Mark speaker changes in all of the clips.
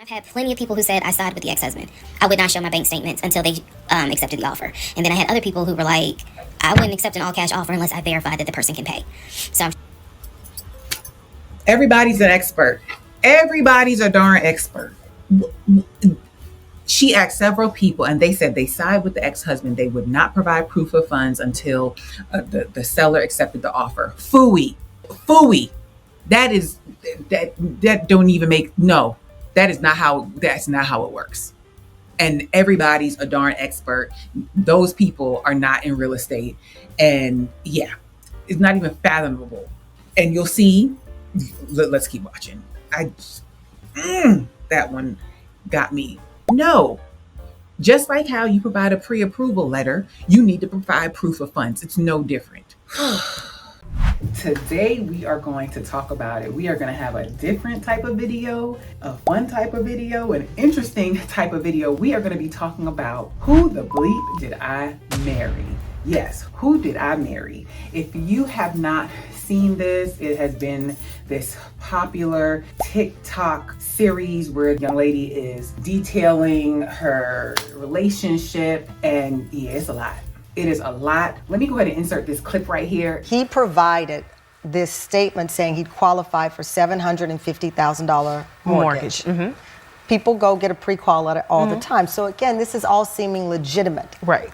Speaker 1: I've had plenty of people who said I sided with the ex-husband. I would not show my bank statements until they accepted the offer. And then I had other people who were like, I wouldn't accept an all-cash offer unless I verified that the person can pay. So
Speaker 2: everybody's an expert. Everybody's a darn expert. She asked several people and they said they side with the ex-husband. They would not provide proof of funds until the seller accepted the offer. Phooey. That don't even make, no, that's not how it works. And everybody's a darn expert. Those people are not in real estate. And yeah, it's not even fathomable. And you'll see, let's keep watching. That one got me. No, just like how you provide a pre-approval letter, you need to provide proof of funds. It's no different. Today we are going to talk about it. We are going to have a different type of video, a fun type of video, an interesting type of video. We are going to be talking about who the bleep did I marry? Yes, who did I marry? If you have not seen this, it has been this popular TikTok series where the young lady is detailing her relationship, and yeah, it's a lot. It is a lot. Let me go ahead and insert this clip right here.
Speaker 3: He provided this statement saying he'd qualified for $750,000 mortgage. Mm-hmm. People go get a pre-qual letter all the time. So again, this is all seeming legitimate.
Speaker 4: Right.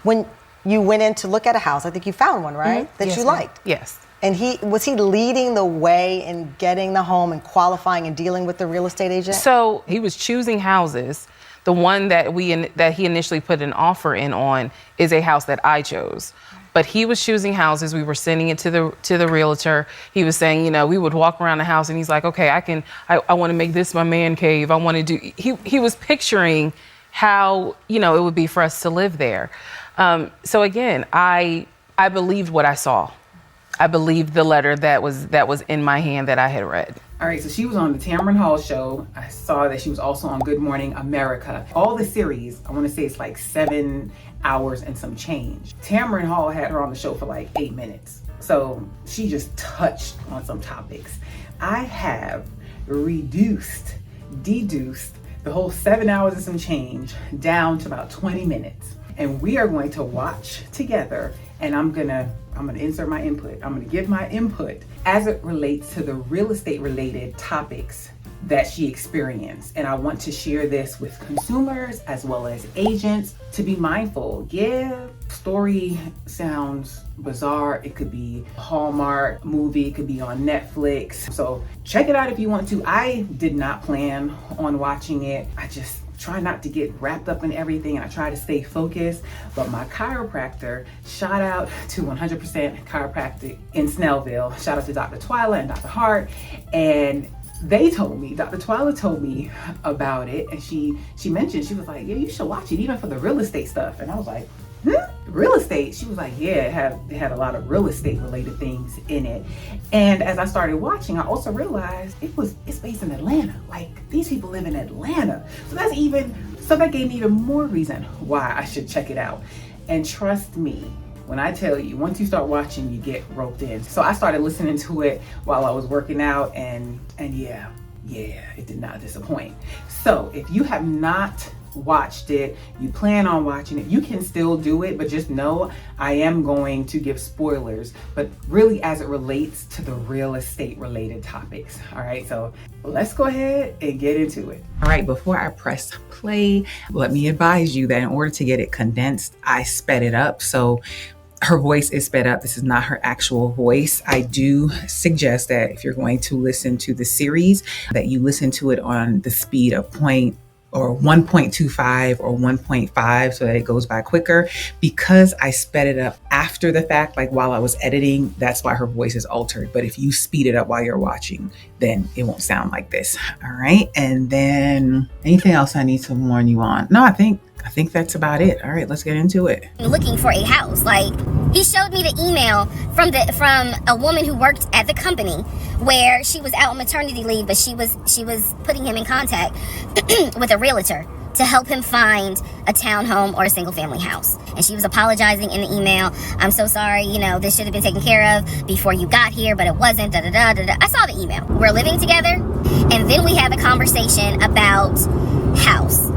Speaker 3: When you went in to look at a house, I think you found one, right? That you liked.
Speaker 4: Yes.
Speaker 3: And was he leading the way in getting the home and qualifying and dealing with the real estate agent?
Speaker 4: So he was choosing houses. The one that he initially put an offer in on is a house that I chose. But he was choosing houses. We were sending it to the realtor. He was saying, you know, we would walk around the house and he's like, okay, I want to make this my man cave. I want to do, he was picturing how, you know, it would be for us to live there. So again, I believed what I saw. I believed the letter that was in my hand that I had read.
Speaker 2: All right, so she was on the Tamron Hall show. I saw that she was also on Good Morning America. All the series, I want to say it's like 7 hours and some change. Tamron Hall had her on the show for like 8 minutes. So she just touched on some topics. I have deduced the whole 7 hours and some change down to about 20 minutes. And we are going to watch together, and I'm gonna insert my input. I'm gonna give my input as it relates to the real estate related topics that she experienced. And I want to share this with consumers as well as agents to be mindful. Yeah, story sounds bizarre. It could be a Hallmark movie, it could be on Netflix. So check it out if you want to. I did not plan on watching it. I just try not to get wrapped up in everything, and I try to stay focused. But my chiropractor, shout out to 100% Chiropractic in Snellville. Shout out to Dr. Twyla and Dr. Hart. And they told me, Dr. Twyla told me about it, and she mentioned, she was like, yeah, you should watch it even for the real estate stuff. And I was like, real estate? She was like, yeah, it had a lot of real estate related things in it. And as I started watching, I also realized it's based in Atlanta. Like, these people live in Atlanta. So that gave me even more reason why I should check it out. And trust me, when I tell you, once you start watching, you get roped in. So I started listening to it while I was working out, and yeah, it did not disappoint. So if you have not watched it, you plan on watching it, you can still do it, but just know I am going to give spoilers, but really as it relates to the real estate related topics. All right, so let's go ahead and get into it. All right, before I press play, let me advise you that in order to get it condensed, I sped it up. So her voice is sped up. This is not her actual voice. I do suggest that if you're going to listen to the series, that you listen to it on the speed of 1.25 or 1.5 so that it goes by quicker. Because I sped it up after the fact, like while I was editing, that's why her voice is altered. But if you speed it up while you're watching, then it won't sound like this. All right. And then anything else I need to warn you on? No, I think that's about it. All right, let's get into it.
Speaker 1: Looking for a house. Like, he showed me the email from a woman who worked at the company where she was out on maternity leave, but she was putting him in contact with a realtor to help him find a townhome or a single family house. And she was apologizing in the email. I'm so sorry, this should have been taken care of before you got here, but it wasn't, I saw the email. We're living together, and then we have a conversation about about house.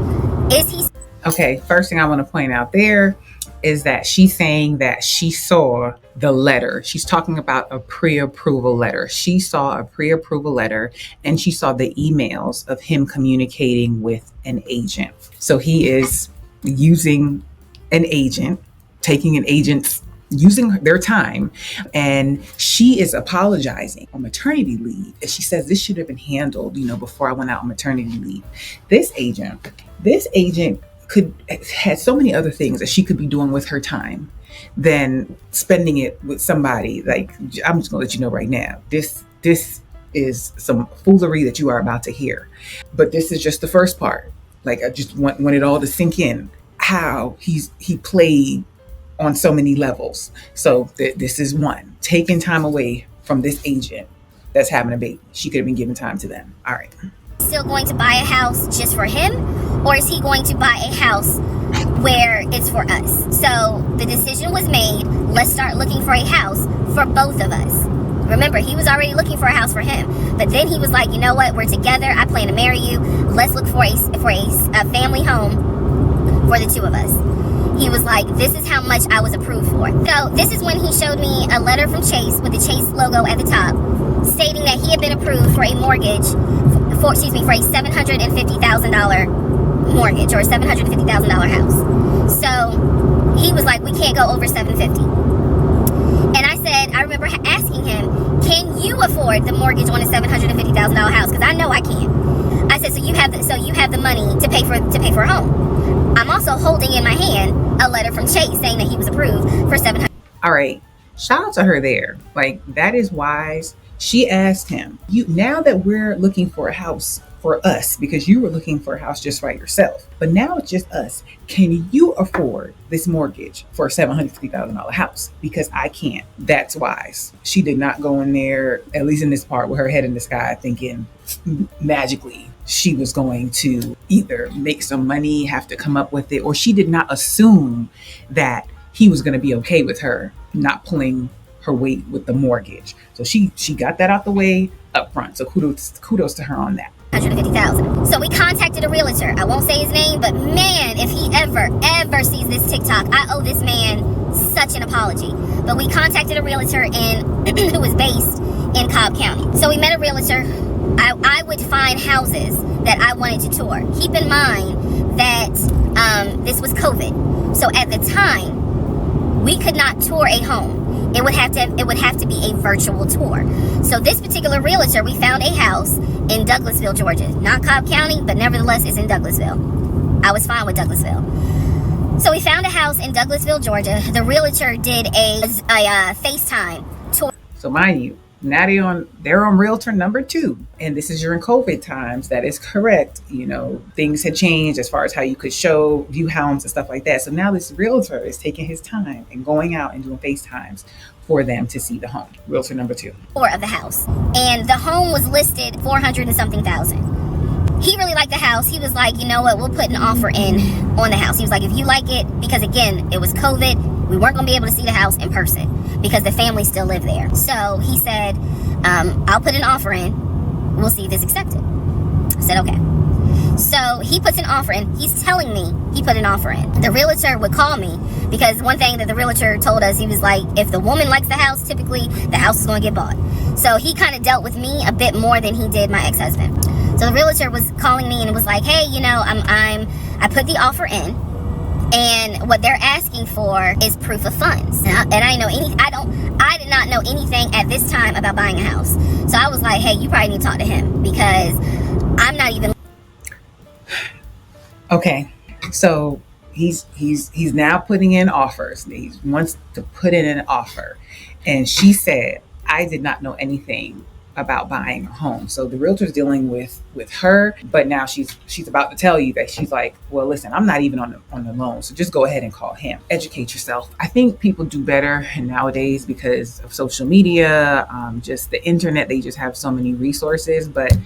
Speaker 1: Is he?
Speaker 2: Okay, first thing I want to point out there is that she's saying that she saw the letter. She's talking about a pre-approval letter. She saw a pre-approval letter and she saw the emails of him communicating with an agent. So he is using an agent, taking an agent's, using their time, and she is apologizing on maternity leave. And she says this should have been handled, before I went out on maternity leave. This agent had so many other things that she could be doing with her time than spending it with somebody. Like, I'm just gonna let you know right now, this is some foolery that you are about to hear. But this is just the first part. Like, I just want it all to sink in how he played on so many levels. So this is one, taking time away from this agent that's having a baby. She could have been giving time to them. All right.
Speaker 1: Still going to buy a house just for him, or is he going to buy a house where it's for us? So the decision was made, let's start looking for a house for both of us. Remember, he was already looking for a house for him, but then he was like, you know what, we're together, I plan to marry you, let's look for a family home for the two of us. He was like, this is how much I was approved for. So this is when he showed me a letter from Chase with the Chase logo at the top, stating that he had been approved for a mortgage, for a $750,000 mortgage or a $750,000 house. So he was like, we can't go over $750,000. And I said, I remember asking him, can you afford the mortgage on a $750,000 house? Because I know I can. I said, so you have the money to pay for a home. I'm also holding in my hand a letter from Chase saying that he was approved for $700,000.
Speaker 2: All right. Shout out to her there. Like, that is wise. She asked him, now that we're looking for a house for us, because you were looking for a house just by yourself, but now it's just us, can you afford this mortgage for a $750,000 house? Because I can't. That's wise. She did not go in there, at least in this part, with her head in the sky thinking magically she was going to either make some money, have to come up with it, or she did not assume that he was going to be okay with her not pulling her weight with the mortgage. So she got that out the way up front. So kudos to her on that.
Speaker 1: $150,000. So we contacted a realtor. I won't say his name, but man, if he ever sees this TikTok, I owe this man such an apology. But we contacted a realtor who was based in Cobb County. So we met a realtor. I would find houses that I wanted to tour. Keep in mind that this was COVID. So at the time, we could not tour a home. It would have to be a virtual tour. So this particular realtor, we found a house in Douglasville, Georgia. Not Cobb County, but nevertheless it's in Douglasville. I was fine with Douglasville. So we found a house in Douglasville, Georgia. The realtor did a FaceTime tour.
Speaker 2: So mind you, now they're on realtor number 2. And this is during COVID times. That is correct. Things had changed as far as how you could view homes and stuff like that. So now this realtor is taking his time and going out and doing FaceTimes for them to see the home. Realtor number 2.
Speaker 1: Of the house. And the home was listed $400 and something thousand. He really liked the house. He was like, you know what, we'll put an offer in on the house. He was like, if you like it, because again, it was COVID, we weren't going to be able to see the house in person because the family still lived there. So he said, I'll put an offer in. We'll see if it's accepted. I said, okay. So he puts an offer in. He's telling me he put an offer in. The realtor would call me because one thing that the realtor told us, he was like, if the woman likes the house, typically the house is going to get bought. So he kind of dealt with me a bit more than he did my ex-husband. So the realtor was calling me and it was like, hey, I put the offer in, and what they're asking for is proof of funds. And I did not know anything at this time about buying a house. So I was like, hey, you probably need to talk to him because I'm not even.
Speaker 2: Okay, so he's now putting in offers. He wants to put in an offer, and she said, I did not know anything about buying a home. So the realtor's dealing with her, but now she's about to tell you that she's like, well, listen, I'm not even on the loan, so just go ahead and call him. Educate yourself. I think people do better nowadays because of social media, just the internet. They just have so many resources. But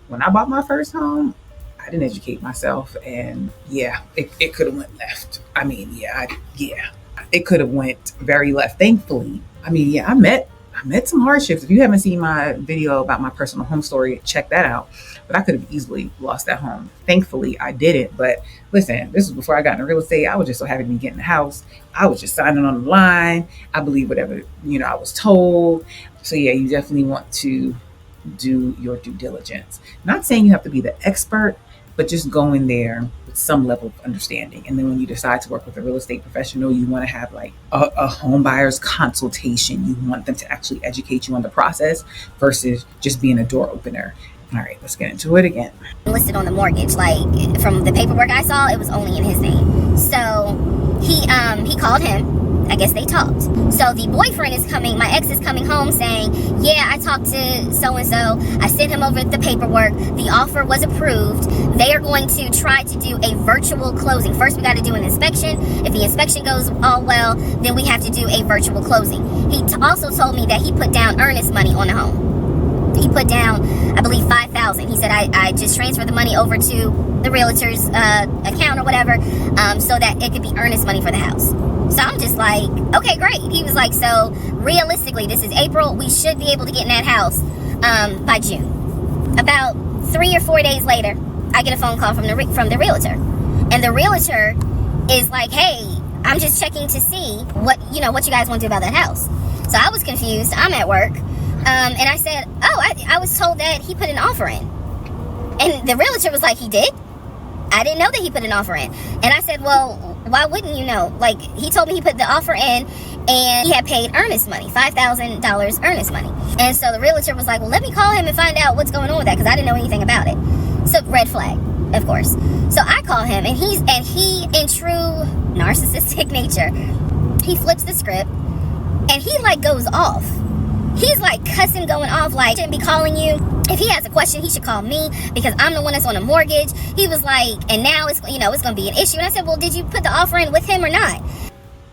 Speaker 2: when I bought my first home, I didn't educate myself, and it could have went left. It could have went very left. Thankfully, I met I met some hardships. If you haven't seen my video about my personal home story, check that out. But I could have easily lost that home. Thankfully, I didn't. But listen, this was before I got into real estate. I was just so happy to be getting the house. I was just signing on the line. I believe whatever, I was told. So yeah, you definitely want to do your due diligence. Not saying you have to be the expert, but just go in there with some level of understanding. And then when you decide to work with a real estate professional, you want to have like a home buyer's consultation. You want them to actually educate you on the process versus just being a door opener. All right, let's get into it again.
Speaker 1: Listed on the mortgage, like from the paperwork I saw, it was only in his name. So he called him. I guess they talked. So the boyfriend is coming, my ex is coming home saying, yeah, I talked to so-and-so. I sent him over the paperwork. The offer was approved. They are going to try to do a virtual closing. First, we got to do an inspection. If the inspection goes all well, then we have to do a virtual closing. He also told me that he put down earnest money on the home. He put down, I believe, $5,000. He said, I just transferred the money over to the realtor's account or whatever, so that it could be earnest money for the house. So I'm just like, okay, great. He was like, so realistically, this is April. We should be able to get in that house by June. About 3 or 4 days later, I get a phone call from the realtor. And the realtor is like, hey, I'm just checking to see what you guys want to do about that house. So I was confused. I'm at work. And I said, oh, I was told that he put an offer in. And the realtor was like, he did? I didn't know that he put an offer in. And I said, well, why wouldn't you know? Like, he told me he put the offer in and he had paid earnest money, $5,000 earnest money. And so the realtor was like, well, let me call him and find out what's going on with that, because I didn't know anything about it. So red flag, of course. So I call him, and he in true narcissistic nature, he flips the script and he like goes off. He's like cussing, going off, like, shouldn't be calling you. If he has a question, he should call me because I'm the one that's on a mortgage. He was like, and now it's going to be an issue. And I said, well, did you put the offer in with him or not?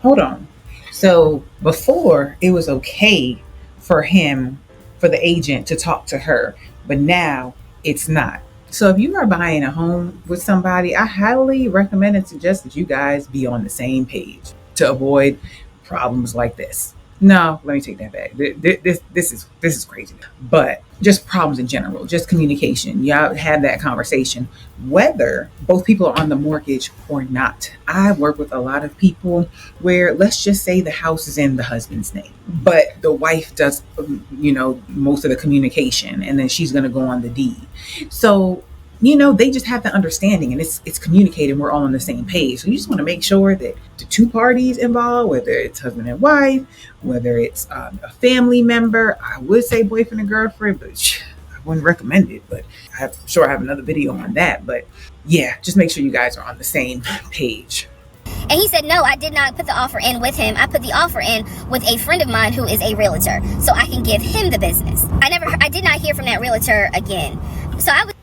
Speaker 2: Hold on. So before, it was okay for the agent to talk to her, but now it's not. So if you are buying a home with somebody, I highly recommend and suggest that you guys be on the same page to avoid problems like this. No, let me take that back. This is crazy. But just problems in general, just communication. Y'all have that conversation, whether both people are on the mortgage or not. I work with a lot of people where, let's just say the house is in the husband's name, but the wife does, most of the communication, and then she's going to go on the deed. So, they just have the understanding, and it's communicated. We're all on the same page. So you just want to make sure that the two parties involved, whether it's husband and wife, whether it's a family member, I would say boyfriend and girlfriend, but I wouldn't recommend it. But I have another video on that. But yeah, just make sure you guys are on the same page.
Speaker 1: And he said, no, I did not put the offer in with him. I put the offer in with a friend of mine who is a realtor, so I can give him the business. I did not hear from that realtor again. So I was.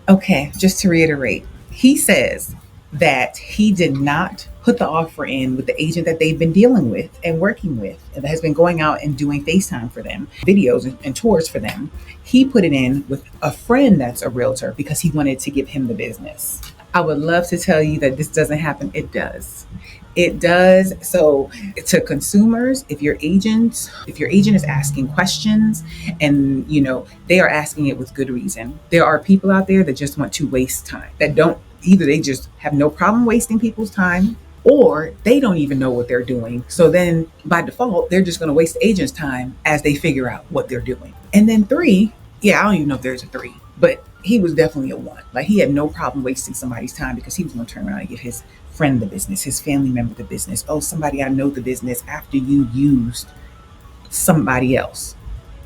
Speaker 2: Okay, just to reiterate, he says that he did not put the offer in with the agent that they've been dealing with and working with, and that has been going out and doing FaceTime for them, videos and tours for them. He put it in with a friend that's a realtor because he wanted to give him the business. I would love to tell you that this doesn't happen. It does. It does. So to consumers, if your agent is asking questions and, they are asking it with good reason. There are people out there that just want to waste time, either they just have no problem wasting people's time, or they don't even know what they're doing. So then by default, they're just going to waste the agent's time as they figure out what they're doing. And then 3, I don't even know if there's a 3, but he was definitely a 1. Like, he had no problem wasting somebody's time because he was going to turn around and give his friend the business, his family member the business. Oh, somebody I know the business after you used somebody else.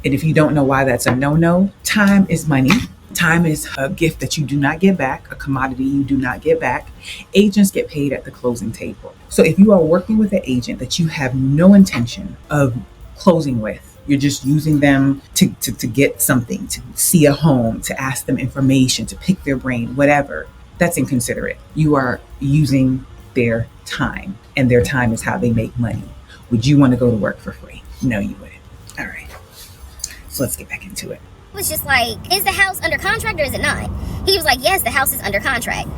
Speaker 2: And if you don't know why that's a no-no, time is money. Time is a gift that you do not get back, a commodity you do not get back. Agents get paid at the closing table. So if you are working with an agent that you have no intention of closing with, you're just using them to get something, to see a home, to ask them information, to pick their brain, whatever, that's inconsiderate. You are using their time, and their time is how they make money. Would you want to go to work for free? No, you wouldn't. All right. So let's get back into it.
Speaker 1: It was just like, is the house under contract or is it not? He was like, yes, the house is under contract.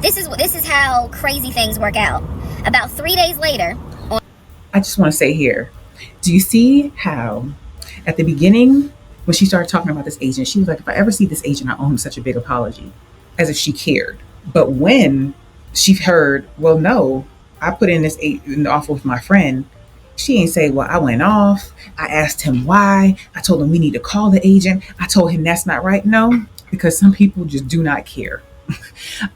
Speaker 1: This is how crazy things work out. About 3 days later.
Speaker 2: I I just want to say here, do you see how at the beginning, when she started talking about this agent, she was like, if I ever see this agent, I owe him such a big apology, as if she cared. But when she heard, well, no, I put in in the offer with my friend, she ain't say, well, I went off. I asked him why. I told him we need to call the agent. I told him that's not right. No, because some people just do not care.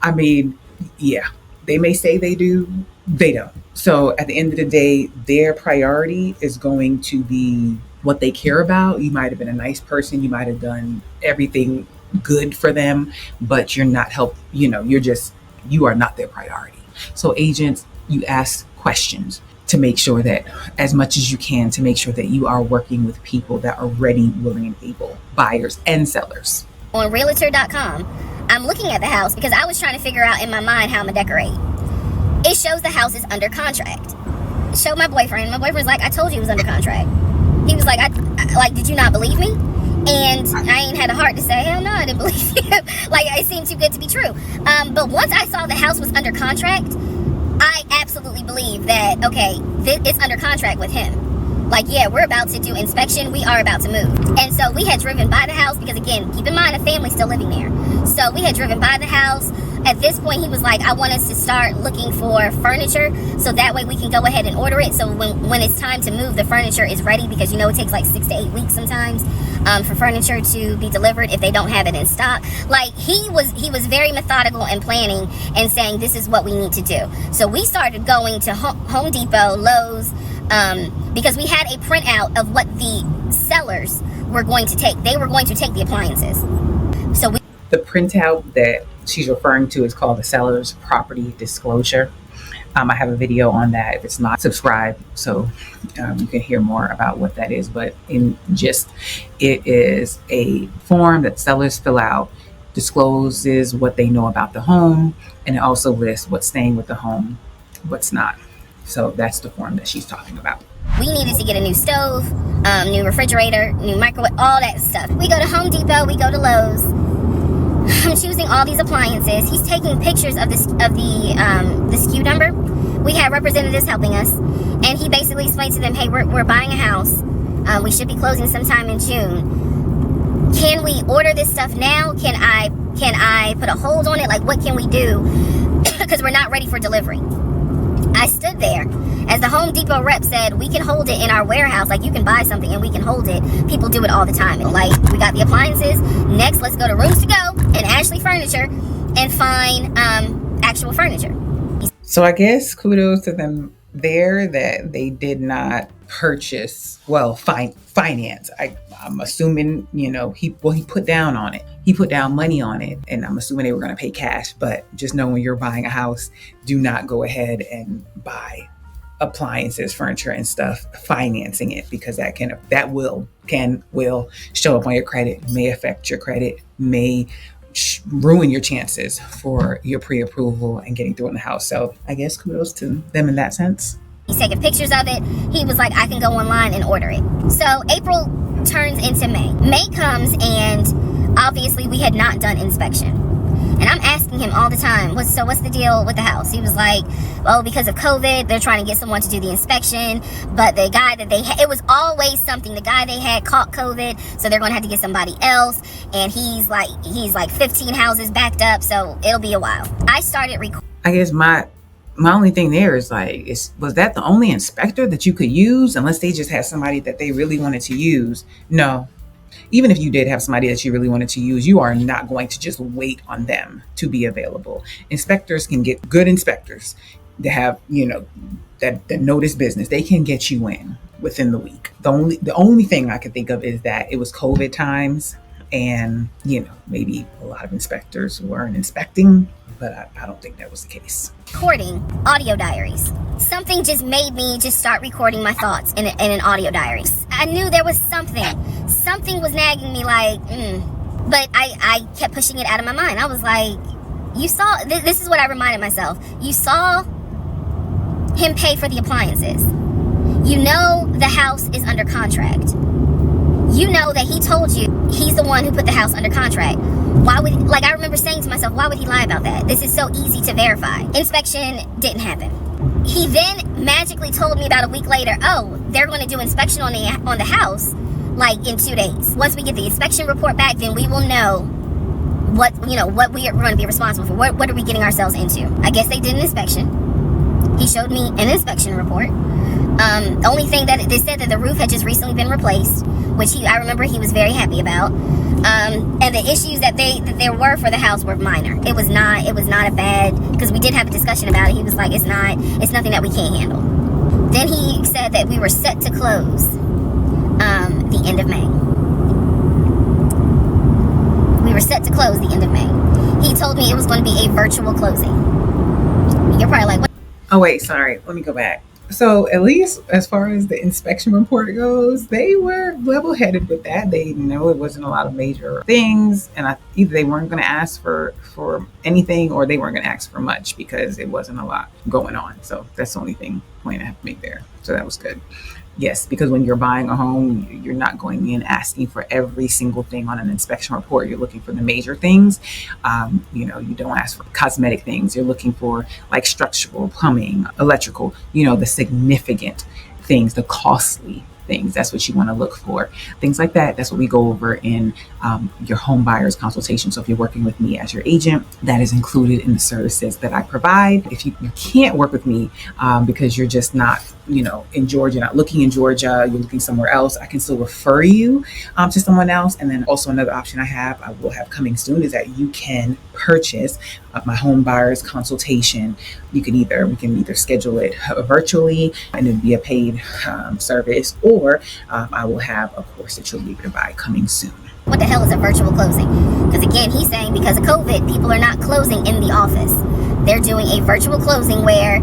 Speaker 2: I mean, yeah, they may say they do, they don't. So at the end of the day, their priority is going to be what they care about. You might have been a nice person. You might have done everything good for them, but you're not you are not their priority. So agents, you ask questions to make sure that as much as you can, to make sure that you are working with people that are ready, willing, and able, buyers and sellers.
Speaker 1: On realtor.com, I'm looking at the house because I was trying to figure out in my mind how I'm gonna decorate. It shows the house is under contract. Showed my boyfriend. My boyfriend's like, I told you it was under contract. He was like, did you not believe me? And I ain't had a heart to say, hell no, I didn't believe you. Like, it seemed too good to be true. But once I saw the house was under contract, I absolutely believe that, okay, it's under contract with him. Like, yeah, we're about to do inspection. We are about to move. And so we had driven by the house because, again, keep in mind, a family's still living there. So we had driven by the house. At this point, he was like, I want us to start looking for furniture so that way we can go ahead and order it. So when it's time to move, the furniture is ready because, you know, it takes like 6 to 8 weeks sometimes for furniture to be delivered if they don't have it in stock. Like, he was very methodical and planning and saying, this is what we need to do. So we started going to Home Depot, Lowe's, because we had a printout of what the sellers were going to take. They were going to take the appliances. So
Speaker 2: the printout that she's referring to is called the seller's property disclosure. I have a video on that if it's not subscribed, so you can hear more about what that is. But in gist, it is a form that sellers fill out, discloses what they know about the home, and it also lists what's staying with the home, what's not. So that's the form that she's talking about.
Speaker 1: We needed to get a new stove, new refrigerator, new microwave, all that stuff. We go to Home Depot, we go to Lowe's. I'm choosing all these appliances. He's taking pictures of the SKU number. We had representatives helping us, and he basically explained to them, hey, we're buying a house. We should be closing sometime in June. Can we order this stuff now? Can I put a hold on it? Like, what can we do? Because we're not ready for delivery. I stood there as the Home Depot rep said, we can hold it in our warehouse. Like, you can buy something and we can hold it. People do it all the time. And like, we got the appliances. Next, let's go to Rooms to Go and Ashley Furniture and find actual furniture.
Speaker 2: So I guess kudos to them there that they did not purchase, finance. I'm assuming, he put down on it. He put down money on it, and I'm assuming they were going to pay cash. But just know when you're buying a house, do not go ahead and buy appliances, furniture, and stuff financing it, because that will show up on your credit, may affect your credit, may ruin your chances for your pre-approval and getting through in the house. So I guess kudos to them in that sense.
Speaker 1: He's taking pictures of it. He was like, I can go online and order it. So April turns into May. May comes, and obviously we had not done inspection. And I'm asking him all the time, what's the deal with the house? He was like, well, because of COVID, they're trying to get someone to do the inspection. But the guy that it was always something. The guy they had caught COVID, so they're going to have to get somebody else. And he's like 15 houses backed up, so it'll be a while. I started recording.
Speaker 2: I guess my only thing there is was that the only inspector that you could use, unless they just had somebody that they really wanted to use? No. Even if you did have somebody that you really wanted to use, you are not going to just wait on them to be available. Inspectors can get good inspectors that have, that know this business. They can get you in within the week. The only thing I could think of is that it was COVID times, and, maybe a lot of inspectors weren't inspecting, but I don't think that was the case.
Speaker 1: Recording audio diaries. Something just made me just start recording my thoughts in an audio diary. I knew there was something. Something was nagging me but I kept pushing it out of my mind. I was like, you saw, this is what I reminded myself. You saw him pay for the appliances. You know the house is under contract. You know that he told you he's the one who put the house under contract. Why would, I remember saying to myself, why would he lie about that? This is so easy to verify. Inspection didn't happen. he then magically told me about a week later, oh, they're going to do inspection on the house like in 2 days. Once we get the inspection report back, then we will know what we are going to be responsible for. What are we getting ourselves into? I guess they did an inspection. He showed me an inspection report. The only thing that they said that the roof had just recently been replaced, which I remember he was very happy about. And the issues that there were for the house were minor. It was not a bad, because we did have a discussion about it. He was like, it's nothing that we can't handle. Then he said that we were set to close the end of May. We were set to close the end of May. He told me it was going to be a virtual closing. You're probably like, what?
Speaker 2: Oh wait, sorry. Let me go back. So at least as far as the inspection report goes, they were level-headed with that. They know it wasn't a lot of major things, and either they weren't going to ask for anything, or they weren't going to ask for much because it wasn't a lot going on. So that's the only point I have to make there. So that was good. Yes, because when you're buying a home, you're not going in asking for every single thing on an inspection report. You're looking for the major things. You don't ask for cosmetic things. You're looking for like structural, plumbing, electrical, the significant things, the costly things. That's what you want to look for. Things like that. That's what we go over in your home buyer's consultation. So if you're working with me as your agent, that is included in the services that I provide. If you can't work with me because you're just not, in Georgia, not looking in Georgia, you're looking somewhere else, I can still refer you to someone else. And then also another option I will have coming soon is that you can purchase my home buyer's consultation. We can either schedule it virtually and it'd be a paid service, or I will have a course that you'll be able to buy coming soon.
Speaker 1: What the hell is a virtual closing? Because again, he's saying because of COVID, people are not closing in the office. They're doing a virtual closing where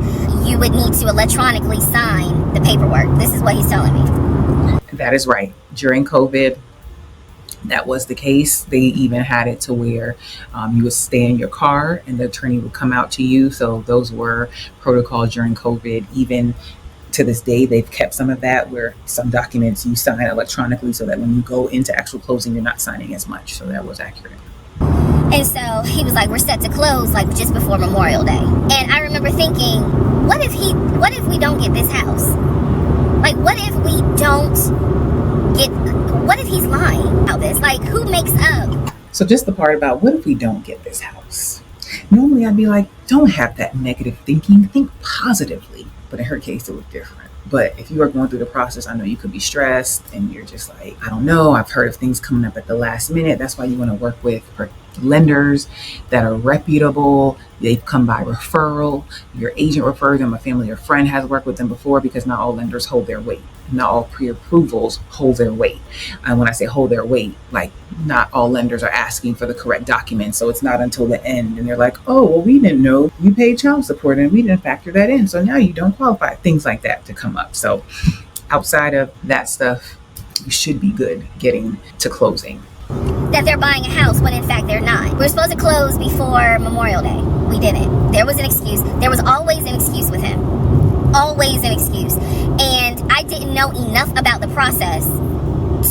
Speaker 1: you would need to electronically sign the paperwork. This is what he's telling me.
Speaker 2: That is right. During COVID, that was the case. They even had it to where you would stay in your car and the attorney would come out to you. So those were protocols during COVID. Even to this day, they've kept some of that, where some documents you sign electronically so that when you go into actual closing, you're not signing as much. So that was accurate.
Speaker 1: And so he was like, we're set to close like just before Memorial Day. And I remember thinking, what if we don't get this house? Like, what if he's lying about this? Like, who makes up?
Speaker 2: So just the part about what if we don't get this house? Normally I'd be like, don't have that negative thinking, think positively. But in her case, it was different. But if you are going through the process, I know you could be stressed and you're just like, I don't know, I've heard of things coming up at the last minute. That's why you want to work with lenders that are reputable. They've come by referral. Your agent refers them. A family or friend has worked with them before, because not all lenders hold their weight. Not all pre-approvals hold their weight. And when I say hold their weight, like not all lenders are asking for the correct documents. So it's not until the end and they're like, oh, well, we didn't know you paid child support and we didn't factor that in. So now you don't qualify. Things like that to come up. So outside of that stuff, you should be good getting to closing.
Speaker 1: That they're buying a house when in fact they're not. We're supposed to close before Memorial Day. We didn't. There was an excuse. There was always an excuse with him. Always an excuse. And I didn't know enough about the process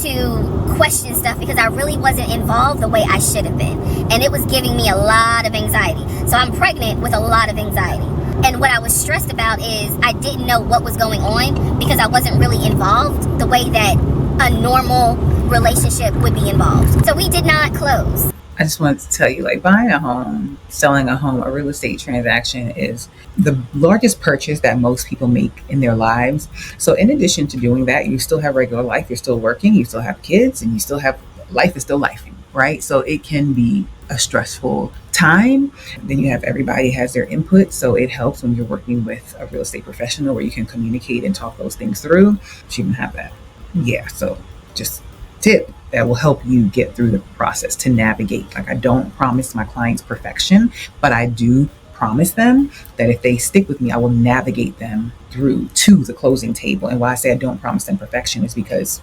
Speaker 1: to question stuff because I really wasn't involved the way I should have been. And it was giving me a lot of anxiety. So I'm pregnant with a lot of anxiety. And what I was stressed about is I didn't know what was going on because I wasn't really involved the way that a normal relationship would be involved. So we did not close.
Speaker 2: I just wanted to tell you, like, buying a home, selling a home, a real estate transaction is the largest purchase that most people make in their lives. So in addition to doing that, you still have regular life, you're still working, you still have kids, and you still have life is still life, right? So it can be a stressful time. Then you have everybody has their input. So it helps when you're working with a real estate professional where you can communicate and talk those things through. She didn't have that. Yeah, so just tip that will help you get through the process to navigate. Like, I don't promise my clients perfection, but I do promise them that if they stick with me, I will navigate them through to the closing table. And why I say I don't promise them perfection is because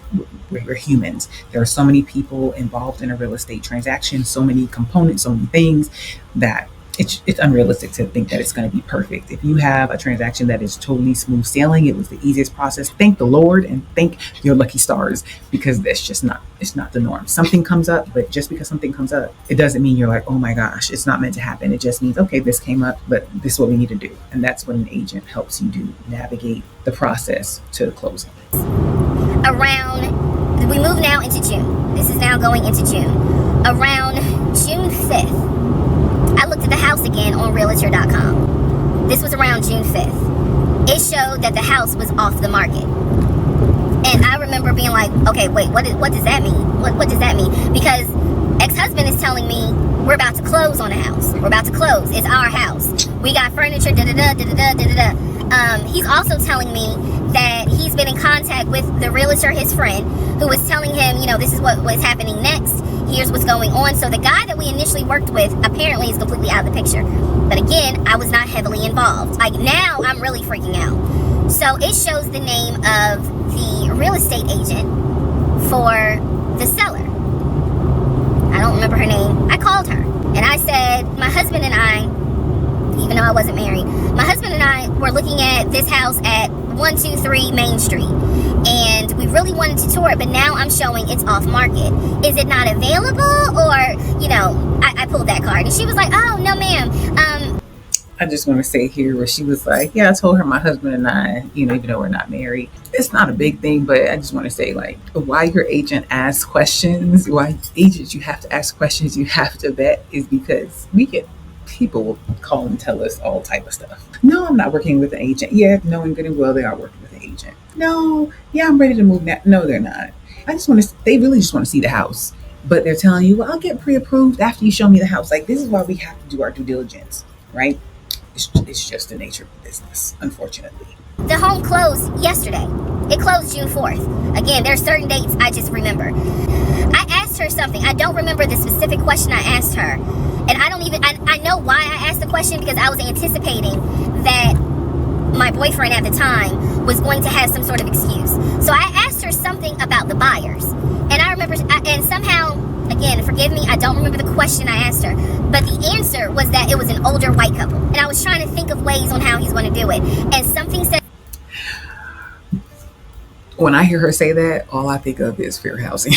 Speaker 2: we're humans. There are so many people involved in a real estate transaction, so many components, so many things that it's unrealistic to think that it's going to be perfect. If you have a transaction that is totally smooth sailing, it was the easiest process, thank the Lord and thank your lucky stars, because that's just not, it's not the norm. Something comes up, but just because something comes up, it doesn't mean you're like, oh my gosh, it's not meant to happen. It just means, okay, this came up, but this is what we need to do. And that's what an agent helps you do, navigate the process to the closing.
Speaker 1: We move now into June. This is now going into June. Around June 5th, I looked at the house again on realtor.com. This was around June 5th. It showed that the house was off the market. And I remember being like, okay, wait, what does that mean? What does that mean? Because ex-husband is telling me we're about to close on the house. We're about to close. It's our house. We got furniture, da-da-da, da-da-da, da-da-da. He's also telling me that he's been in contact with the realtor, his friend, who was telling him, you know, this is what was happening next. Here's what's going on. So the guy that we initially worked with apparently is completely out of the picture. But again, I was not heavily involved. Like, now I'm really freaking out. So it shows the name of the real estate agent for the seller. I don't remember her name. I called her and I said, my husband and I, even though I wasn't married, my husband and I were looking at this house at 123 Main Street, and we really wanted to tour it, but now I'm showing it's off market. Is it not available? Or, you know, I pulled that card and she was like, oh, no, ma'am.
Speaker 2: I just want to say here where she was like, yeah, I told her my husband and I, you know, even though we're not married, it's not a big thing, but I just want to say, like, why your agent asks questions, why agents you have to ask questions, you have to vet, is because we get people will call and tell us all type of stuff. No, I'm not working with an agent. Yeah, knowing good and well they are working with an agent. No, yeah, I'm ready to move now. No, they're not. They really just want to see the house. But they're telling you, well, I'll get pre-approved after you show me the house. Like, this is why we have to do our due diligence, right? It's just the nature of the business, unfortunately.
Speaker 1: The home closed yesterday. It closed June 4th. Again, there are certain dates I just remember. I asked her something. I don't remember the specific question I asked her. And I know why I asked the question, because I was anticipating that my boyfriend at the time was going to have some sort of excuse. So I asked her something about the buyers. And I remember, and somehow, again, forgive me, I don't remember the question I asked her, but the answer was that it was an older white couple. And I was trying to think of ways on how he's going to do it. And something said...
Speaker 2: When I hear her say that, all I think of is fair housing.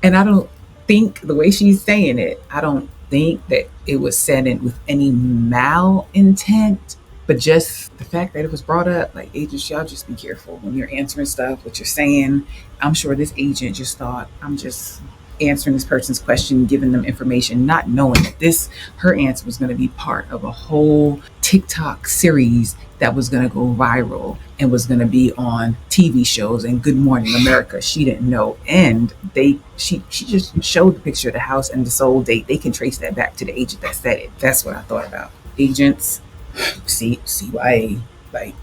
Speaker 2: And I don't think, the way she's saying it, I don't think that it was said in with any malintent, but just the fact that it was brought up. Like, agents, y'all just be careful when you're answering stuff, what you're saying. I'm sure this agent just thought, I'm just answering this person's question, giving them information, not knowing that her answer was going to be part of a whole TikTok series that was going to go viral and was going to be on TV shows and Good Morning America. She didn't know. And she just showed the picture of the house and the sold date. They can trace that back to the agent that said it. That's what I thought about. Agents, CYA, like,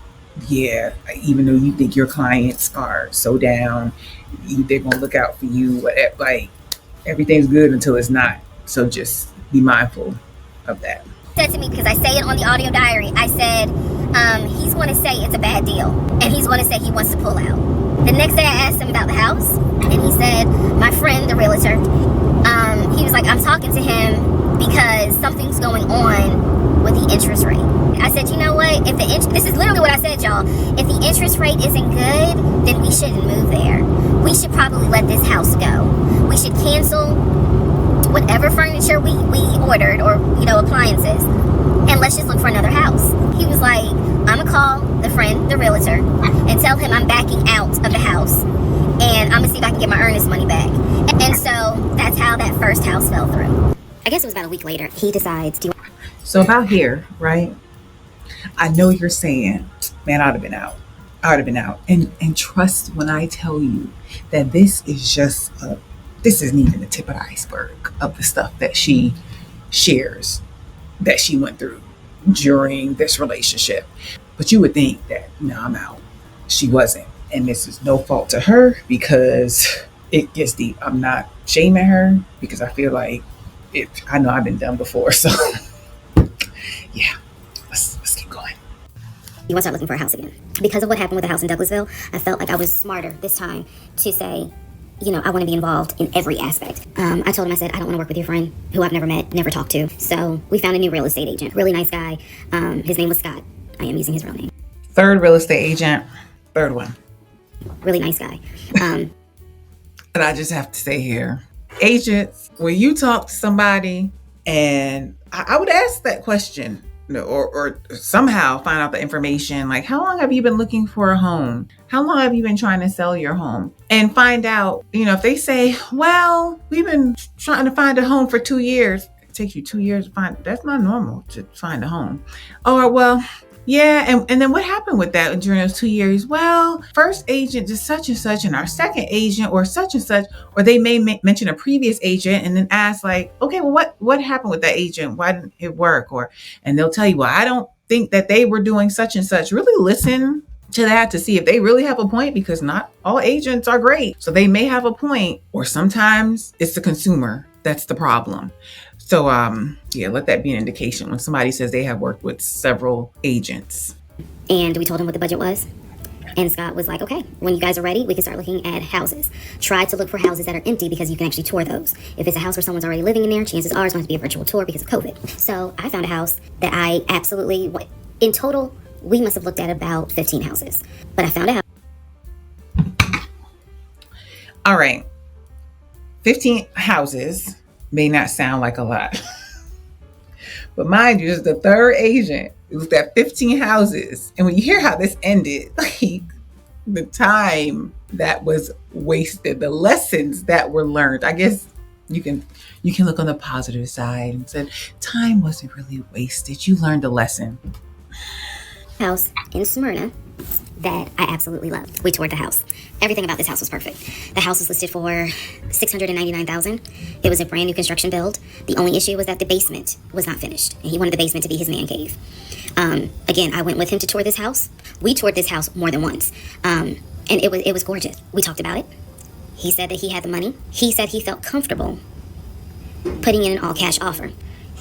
Speaker 2: yeah, even though you think your clients are so down, they're going to look out for you, like, everything's good until it's not. So just be mindful of that.
Speaker 1: Said to me, because I say it on the audio diary, I said, he's going to say it's a bad deal, and he's going to say he wants to pull out. The next day I asked him about the house, and he said, my friend, the realtor, he was like, I'm talking to him because something's going on with the interest rate. I said, you know what, this is literally what I said, y'all. If the interest rate isn't good, then we shouldn't move there. We should probably let this house go. We should cancel whatever furniture we ordered, or, you know, appliances, and let's just look for another house. He was like, I'm gonna call the friend, the realtor, and tell him I'm backing out of the house, and I'm gonna see if I can get my earnest money back. And so that's how that first house fell through. I guess it was about a week later, he decides to...
Speaker 2: So about here, right? I know you're saying, man, I'd have been out. And trust when I tell you that this isn't even the tip of the iceberg of the stuff that she shares that she went through during this relationship. But you would think that, no, I'm out. She wasn't. And this is no fault to her, because it gets deep. I'm not shaming her, because I feel like I know I've been done before. So yeah, let's keep going.
Speaker 1: You want to start looking for a house again. Because of what happened with the house in Douglasville, I felt like I was smarter this time to say, I want to be involved in every aspect. I told him, I said, I don't want to work with your friend who I've never met, never talked to. So we found a new real estate agent, really nice guy. His name was Scott. I am using his real name.
Speaker 2: Third real estate agent, third one.
Speaker 1: Really nice guy.
Speaker 2: And I just have to say here, agents, when you talk to somebody, and I would ask that question, or somehow find out the information, like, how long have you been looking for a home? How long have you been trying to sell your home? And find out, if they say, well, we've been trying to find a home for 2 years. It takes you 2 years to find, that's not normal to find a home. Or, well, yeah, and then what happened with that during those 2 years? Well, first agent just such and such, and our second agent or such and such, or they may mention a previous agent and then ask like, okay, well, what happened with that agent? Why didn't it work? And they'll tell you, well, I don't think that they were doing such and such. Really listen to that to see if they really have a point, because not all agents are great. So they may have a point, or sometimes it's the consumer that's the problem. So, let that be an indication when somebody says they have worked with several agents.
Speaker 1: And we told him what the budget was. And Scott was like, okay, when you guys are ready, we can start looking at houses. Try to look for houses that are empty because you can actually tour those. If it's a house where someone's already living in there, chances are it's going to be a virtual tour because of COVID. So I found a house that I absolutely, in total, we must have looked at about 15 houses. But I found a house.
Speaker 2: All right. 15 houses may not sound like a lot. But mind you, this is the third agent. It was that 15 houses. And when you hear how this ended, like the time that was wasted, the lessons that were learned, I guess you can look on the positive side and say, time wasn't really wasted. You learned a lesson.
Speaker 1: House in Smyrna that I absolutely loved. We toured the house. Everything about this house was perfect. The house was listed for $699,000. It was a brand new construction build. The only issue was that the basement was not finished, and he wanted the basement to be his man cave. Again, I went with him to tour this house. We toured this house more than once, and it was gorgeous. We talked about it. He said that he had the money. He said he felt comfortable putting in an all cash offer.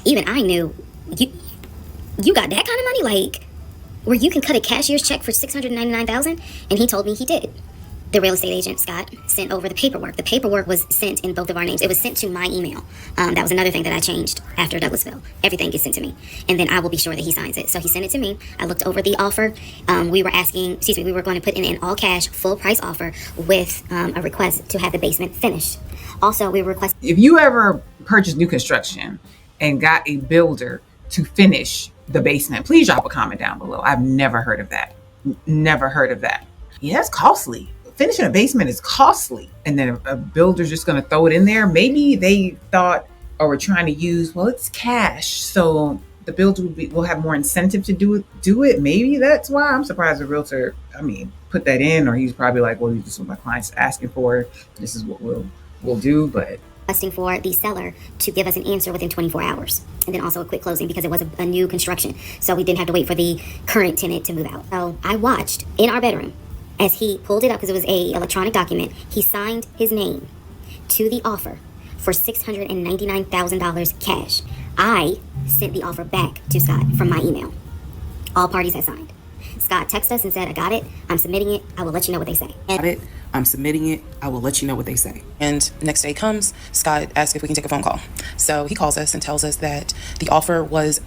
Speaker 1: Even I knew, you got that kind of money, like where you can cut a cashier's check for $699,000, and he told me he did. The real estate agent, Scott, sent over the paperwork. The paperwork was sent in both of our names. It was sent to my email. That was another thing that I changed after Douglasville. Everything gets sent to me, and then I will be sure that he signs it. So he sent it to me. I looked over the offer. We were going to put in an all cash, full price offer with a request to have the basement finished. Also, we requested.
Speaker 2: If you ever purchased new construction and got a builder to finish the basement, please drop a comment down below. I've never heard of that. Never heard of that. Yeah, it's costly. Finishing a basement is costly. And then a builder's just going to throw it in there. Maybe they thought or were trying to use, well, it's cash, so the builder will have more incentive to do it. Maybe that's why. I'm surprised the realtor, put that in, or he's probably like, well, this is what my client's asking for. This is what we'll do, but
Speaker 1: requesting for the seller to give us an answer within 24 hours. And then also a quick closing because it was a new construction. So we didn't have to wait for the current tenant to move out. So I watched in our bedroom as he pulled it up, because it was a electronic document. He signed his name to the offer for $699,000 cash. I sent the offer back to Scott from my email. All parties had signed. Scott texted us and said, I got it. I'm submitting it. I will let you know what they say.
Speaker 5: I'm submitting it. I will let you know what they say. And next day comes, Scott asks if we can take a phone call. So he calls us and tells us that the offer was.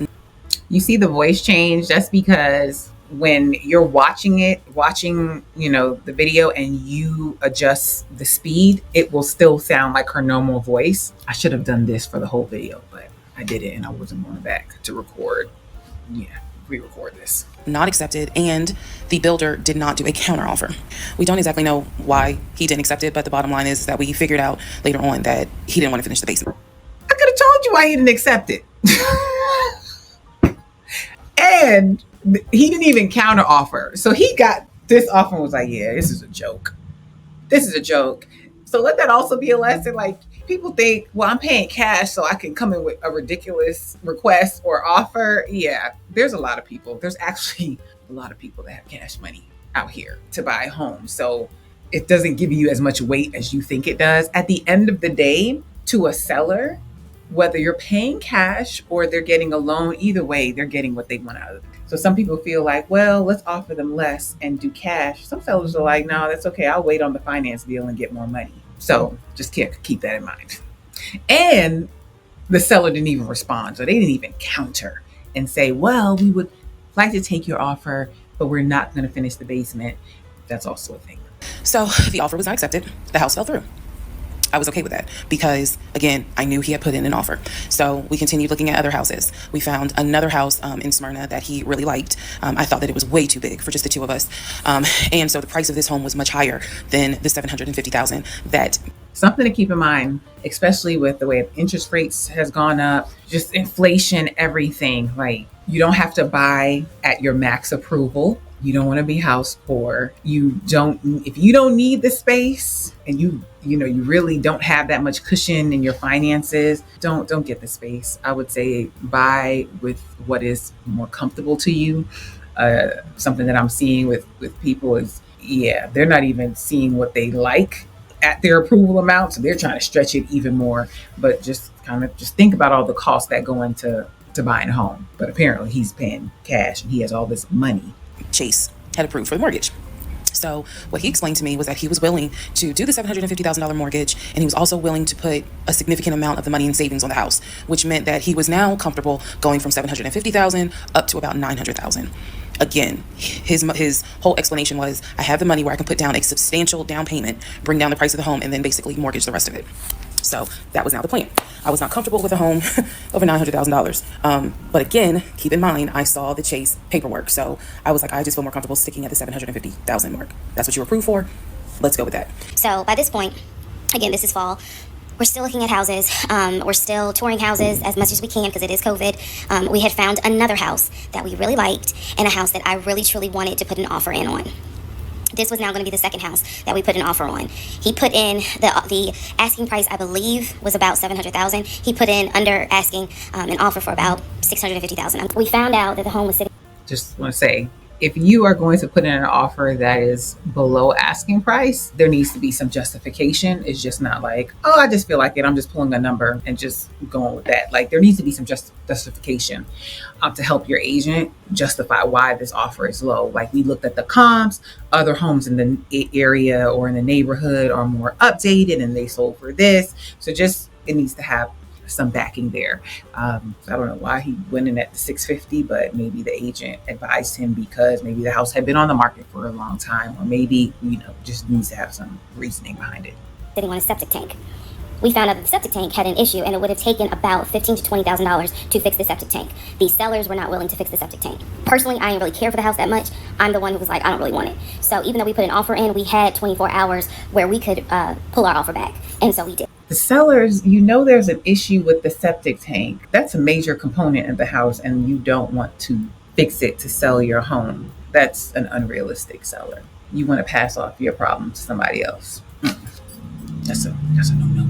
Speaker 2: You see the voice change? That's because when you're watching the video and you adjust the speed, it will still sound like her normal voice. I should have done this for the whole video, but I didn't, and I wasn't going back to record. Re-record this.
Speaker 5: Not accepted, and the builder did not do a counter offer. We don't exactly know why he didn't accept it, but the bottom line is that we figured out later on that he didn't want to finish the basement.
Speaker 2: I could have told you why he didn't accept it. And he didn't even counter offer. So he got this offer and was like, yeah, this is a joke. This is a joke. So let that also be a lesson. Like, people think, well, I'm paying cash so I can come in with a ridiculous request or offer. Yeah, there's a lot of people. There's actually a lot of people that have cash money out here to buy a home. So it doesn't give you as much weight as you think it does. At the end of the day, to a seller, whether you're paying cash or they're getting a loan, either way, they're getting what they want out of it. So some people feel like, well, let's offer them less and do cash. Some sellers are like, no, that's okay. I'll wait on the finance deal and get more money. So just keep that in mind. And the seller didn't even respond. So they didn't even counter and say, well, we would like to take your offer, but we're not going to finish the basement. That's also a thing.
Speaker 5: So the offer was not accepted. The house fell through. I was okay with that because, again, I knew he had put in an offer. So we continued looking at other houses. We found another house in Smyrna that he really liked. I thought that it was way too big for just the two of us. And so the price of this home was much higher than the $750,000 that.
Speaker 2: Something to keep in mind, especially with the way interest rates has gone up, just inflation, everything. Like, you don't have to buy at your max approval. You don't want to be house poor. If you don't need the space and you really don't have that much cushion in your finances, don't get the space. I would say buy with what is more comfortable to you. Something that I'm seeing with people is, they're not even seeing what they like at their approval amount. So they're trying to stretch it even more, but just think about all the costs that go into buying a home. But apparently he's paying cash and he has all this money.
Speaker 5: Chase had approved for the mortgage. So what he explained to me was that he was willing to do the $750,000 mortgage, and he was also willing to put a significant amount of the money in savings on the house, which meant that he was now comfortable going from $750,000 up to about $900,000. Again, his whole explanation was, I have the money where I can put down a substantial down payment, bring down the price of the home, and then basically mortgage the rest of it. So that was now the plan. I was not comfortable with a home over $900,000. But again, keep in mind, I saw the Chase paperwork. So I was like, I just feel more comfortable sticking at the $750,000 mark. That's what you were approved for. Let's go with that.
Speaker 1: So by this point, again, this is fall. We're still looking at houses. We're still touring houses as much as we can because it is COVID. We had found another house that we really liked and a house that I really, truly wanted to put an offer in on. This was now going to be the second house that we put an offer on. He put in the asking price, I believe, was about $700,000. He put in under asking an offer for about $650,000. We found out that the home was sitting.
Speaker 2: Just want to say, if you are going to put in an offer that is below asking price, there needs to be some justification. It's just not like, oh, I just feel like it, I'm just pulling a number and just going with that. Like, there needs to be some justification to help your agent justify why this offer is low. Like, we looked at the comps, other homes in the area or in the neighborhood are more updated and they sold for this. So it needs to have some backing there. I don't know why he went in at the 650, but maybe the agent advised him because maybe the house had been on the market for a long time, or maybe, just needs to have some reasoning behind it.
Speaker 1: Sitting on a septic tank. We found out that the septic tank had an issue and it would have taken about $15,000 to $20,000 to fix the septic tank. The sellers were not willing to fix the septic tank. Personally, I didn't really care for the house that much. I'm the one who was like, I don't really want it. So even though we put an offer in, we had 24 hours where we could pull our offer back. And so we did.
Speaker 2: The sellers, there's an issue with the septic tank. That's a major component of the house and you don't want to fix it to sell your home. That's an unrealistic seller. You want to pass off your problem to somebody else. That's a no-no.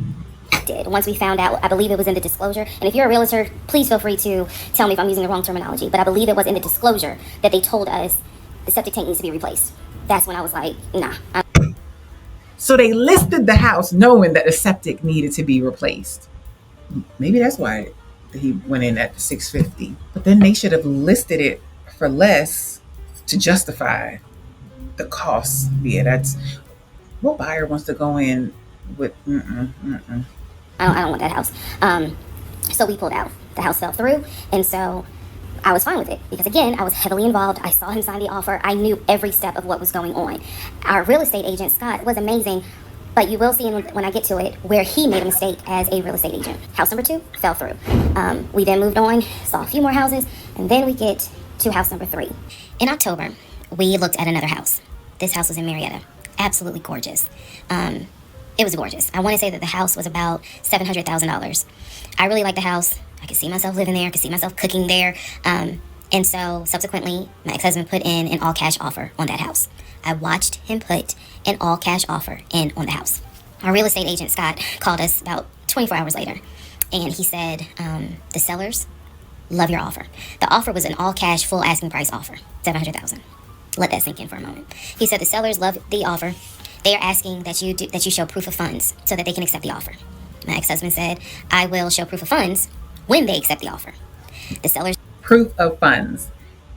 Speaker 1: Did. Once we found out, I believe it was in the disclosure. And if you're a realtor, please feel free to tell me if I'm using the wrong terminology. But I believe it was in the disclosure that they told us the septic tank needs to be replaced. That's when I was like, nah.
Speaker 2: So they listed the house knowing that the septic needed to be replaced. Maybe that's why he went in at $650. But then they should have listed it for less to justify the cost. Yeah, that's what buyer wants to go in with.
Speaker 1: I don't want that house. So we pulled out. The house fell through, and so I was fine with it because, again, I was heavily involved. I saw him sign the offer. I knew every step of what was going on. Our real estate agent, Scott, was amazing, but you will see when I get to it where he made a mistake as a real estate agent. House number 2 fell through. We then moved on, saw a few more houses, and then we get to house number 3. In October, we looked at another house. This house was in Marietta. Absolutely gorgeous. It was gorgeous. I want to say that the house was about $700,000. I really liked the house. I could see myself living there. I could see myself cooking there. And so subsequently, my ex-husband put in an all-cash offer on that house. I watched him put an all-cash offer in on the house. Our real estate agent, Scott, called us about 24 hours later. And he said, the sellers love your offer. The offer was an all-cash, full asking price offer, $700,000. Let that sink in for a moment. He said the sellers love the offer. They are asking that you show proof of funds so that they can accept the offer. My ex-husband said, I will show proof of funds when they accept the offer. The sellers...
Speaker 2: Proof of funds.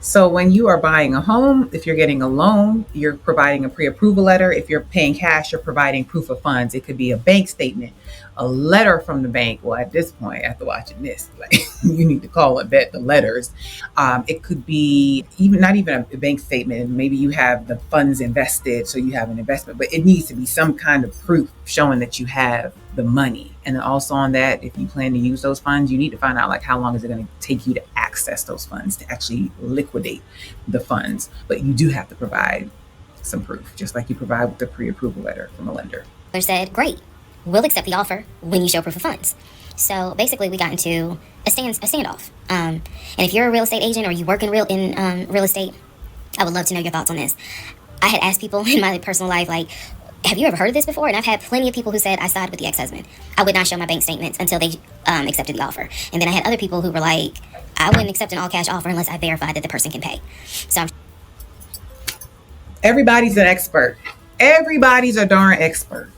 Speaker 2: So when you are buying a home, if you're getting a loan, you're providing a pre-approval letter. If you're paying cash, you're providing proof of funds. It could be a bank statement, a letter from the bank. Well, at this point, after watching this, like, you need to call it vet the letters. It could be even not even a bank statement. Maybe you have the funds invested, so you have an investment, but it needs to be some kind of proof showing that you have the money. And then also on that, if you plan to use those funds, you need to find out like how long is it going to take you to access those funds, to actually liquidate the funds. But you do have to provide some proof, just like you provide with the pre-approval letter from a lender.
Speaker 1: They said, great, we'll accept the offer when you show proof of funds. So basically we got into a standoff. And if you're a real estate agent or you work in real estate, I would love to know your thoughts on this. I had asked people in my personal life, like, have you ever heard of this before? And I've had plenty of people who said I sided with the ex-husband. I would not show my bank statements until they accepted the offer. And then I had other people who were like, I wouldn't accept an all-cash offer unless I verified that the person can pay. So
Speaker 2: everybody's an expert. Everybody's a darn expert.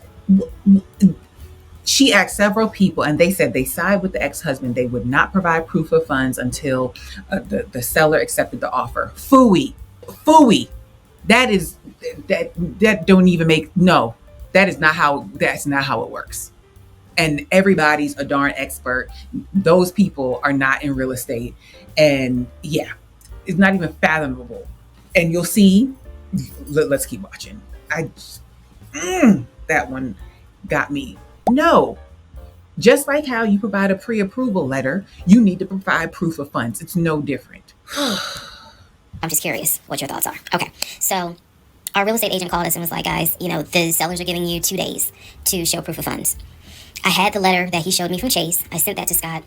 Speaker 2: She asked several people and they said they side with the ex-husband. They would not provide proof of funds until the seller accepted the offer. Phooey. That don't even make, no, that's not how it works. And everybody's a darn expert. Those people are not in real estate. And yeah, it's not even fathomable. And you'll see, let's keep watching. That one got me. No, just like how you provide a pre-approval letter, you need to provide proof of funds. It's no different.
Speaker 1: I'm just curious what your thoughts are. Okay, so our real estate agent called us and was like, guys, the sellers are giving you 2 days to show proof of funds. I had the letter that he showed me from Chase. I sent that to Scott,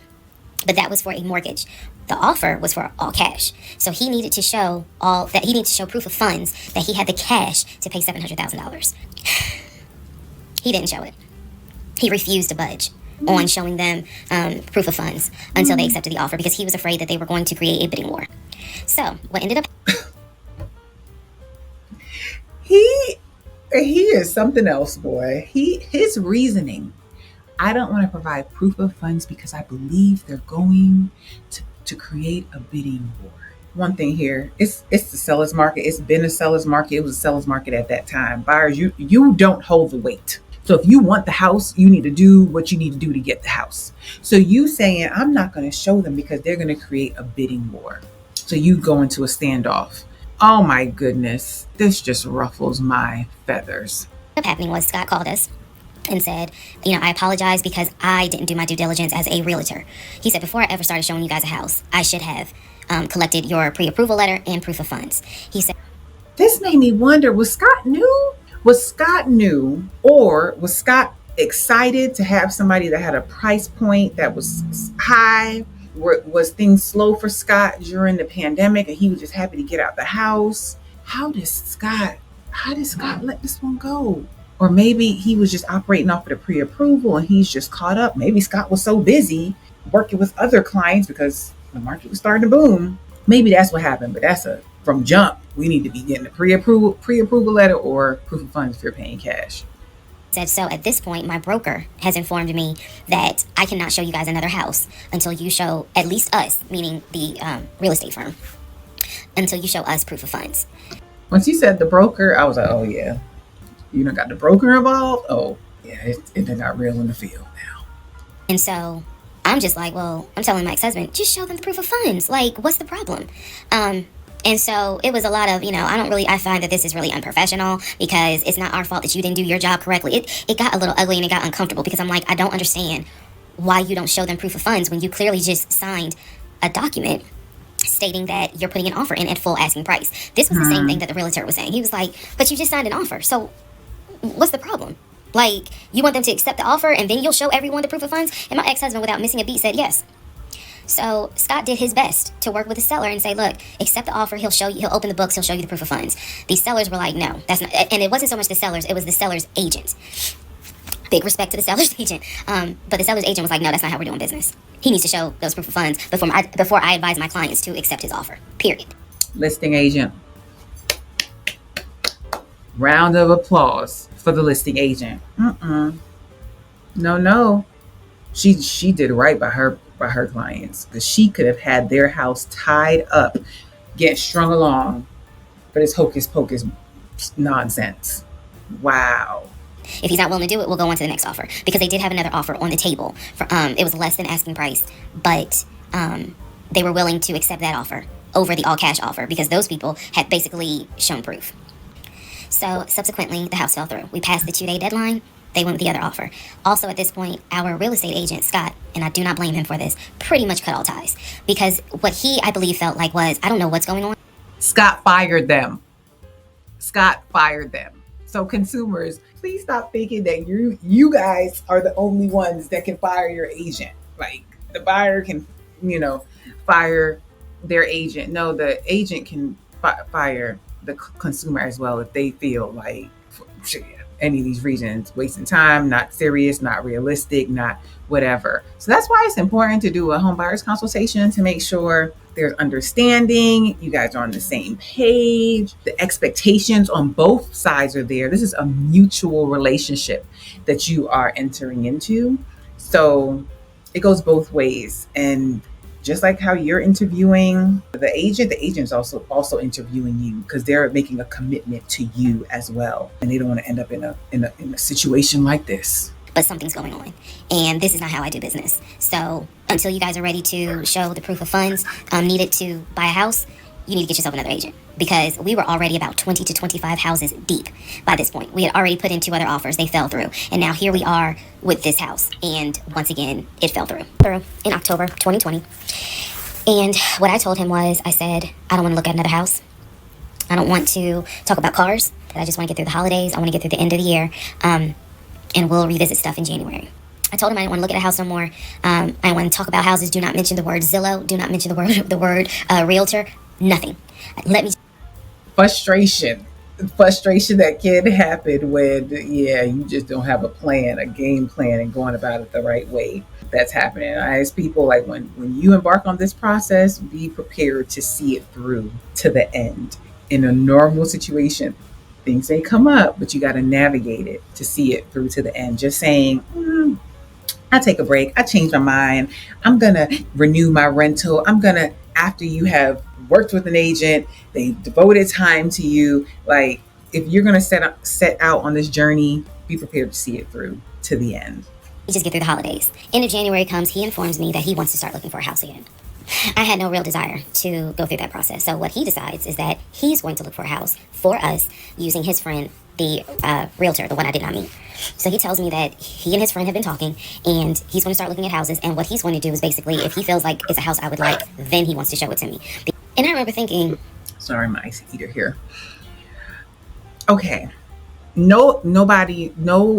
Speaker 1: but that was for a mortgage. The offer was for all cash. So he needed to show proof of funds that he had the cash to pay $700,000. He didn't show it. He refused to budge on showing them proof of funds until they accepted the offer because he was afraid that they were going to create a bidding war. So what ended up...
Speaker 2: He is something else, boy. His reasoning. I don't want to provide proof of funds because I believe they're going to create a bidding war. One thing here, it's the seller's market. It's been a seller's market. It was a seller's market at that time. Buyers, you don't hold the weight. So if you want the house, you need to do what you need to do to get the house. So you saying, I'm not going to show them because they're going to create a bidding war. So you go into a standoff. Oh my goodness, this just ruffles my feathers.
Speaker 1: What happening was Scott called us and said, I apologize because I didn't do my due diligence as a realtor. He said, before I ever started showing you guys a house, I should have collected your pre-approval letter and proof of funds. He said,
Speaker 2: this made me wonder, was Scott new? Or was Scott excited to have somebody that had a price point that was high? Was things slow for Scott during the pandemic and he was just happy to get out the house? How did Scott let this one go? Or maybe he was just operating off of the pre-approval and he's just caught up. Maybe Scott was so busy working with other clients because the market was starting to boom. Maybe that's what happened, but from jump, we need to be getting a pre-approval letter or proof of funds if you're paying cash.
Speaker 1: Said, so at this point, my broker has informed me that I cannot show you guys another house until you show at least us, meaning the real estate firm, until you show us proof of funds.
Speaker 2: Once you said the broker, I was like, oh yeah, you done got the broker involved? Oh yeah, it done got real in the field now.
Speaker 1: And so I'm just like, well, I'm telling my ex-husband, just show them the proof of funds. Like, what's the problem? And so it was a lot of, I find that this is really unprofessional because it's not our fault that you didn't do your job correctly. It got a little ugly and it got uncomfortable because I'm like, I don't understand why you don't show them proof of funds when you clearly just signed a document stating that you're putting an offer in at full asking price. This was the same thing that the realtor was saying. He was like, but you just signed an offer. So what's the problem? Like, you want them to accept the offer and then you'll show everyone the proof of funds? And my ex-husband, without missing a beat, said yes. So Scott did his best to work with the seller and say, look, accept the offer. He'll open the books. He'll show you the proof of funds. These sellers were like, no, that's not. And it wasn't so much the sellers. It was the seller's agent. Big respect to the seller's agent. But the seller's agent was like, no, that's not how we're doing business. He needs to show those proof of funds before I advise my clients to accept his offer, period.
Speaker 2: Listing agent. Round of applause for the listing agent. No. She did right by her clients because she could have had their house tied up getting strung along for this hocus pocus nonsense. Wow.
Speaker 1: If he's not willing to do it, we'll go on to the next offer, because they did have another offer on the table. For it was less than asking price, but they were willing to accept that offer over the all cash offer because those people had basically shown proof. So subsequently, the house fell through. We passed the 2-day deadline. They went with the other offer. Also, at this point, our real estate agent, Scott, and I do not blame him for this, pretty much cut all ties, because what he, I believe, felt like was, I don't know what's going on.
Speaker 2: Scott fired them. Scott fired them. So consumers, please stop thinking that you guys are the only ones that can fire your agent. Like, the buyer can, fire their agent. No, the agent can fire the consumer as well if they feel like, for any of these reasons, wasting time, not serious, not realistic, not whatever. So that's why it's important to do a home buyer's consultation to make sure there's understanding, you guys are on the same page, the expectations on both sides are there. This is a mutual relationship that you are entering into. So it goes both ways. And just like how you're interviewing the agent's also interviewing you, because they're making a commitment to you as well. And they don't want to end up in a situation like this.
Speaker 1: But something's going on, and this is not how I do business. So until you guys are ready to show the proof of funds needed to buy a house, you need to get yourself another agent, because we were already about 20 to 25 houses deep by this point. We had already put in 2 other offers. They fell through. And now here we are with this house. And once again, it fell through in October 2020. And what I told him was, I said, I don't want to look at another house. I don't want to talk about cars. I just want to get through the holidays. I want to get through the end of the year. And we'll revisit stuff in January. I told him I didn't want to look at a house no more. I want to talk about houses. Do not mention the word Zillow. Do not mention the word realtor. Nothing. Let me.
Speaker 2: Frustration that can happen when, you just don't have a game plan, and going about it the right way. That's happening. I ask people, like, when you embark on this process, be prepared to see it through to the end. In a normal situation, things may come up, but you got to navigate it to see it through to the end. Just saying, I take a break. I change my mind. I'm going to renew my rental. After you have worked with an agent, they devoted time to you. Like, if you're going to set out on this journey, be prepared to see it through to the end.
Speaker 1: You just get through the holidays. End of January comes, he informs me that he wants to start looking for a house again. I had no real desire to go through that process. So what he decides is that he's going to look for a house for us using his friend, the realtor, the one I did not meet. So he tells me that he and his friend have been talking, and he's going to start looking at houses. And what he's going to do is basically, if he feels like it's a house I would like, then he wants to show it to me. And I remember thinking,
Speaker 2: sorry, my ice heater here. Okay. No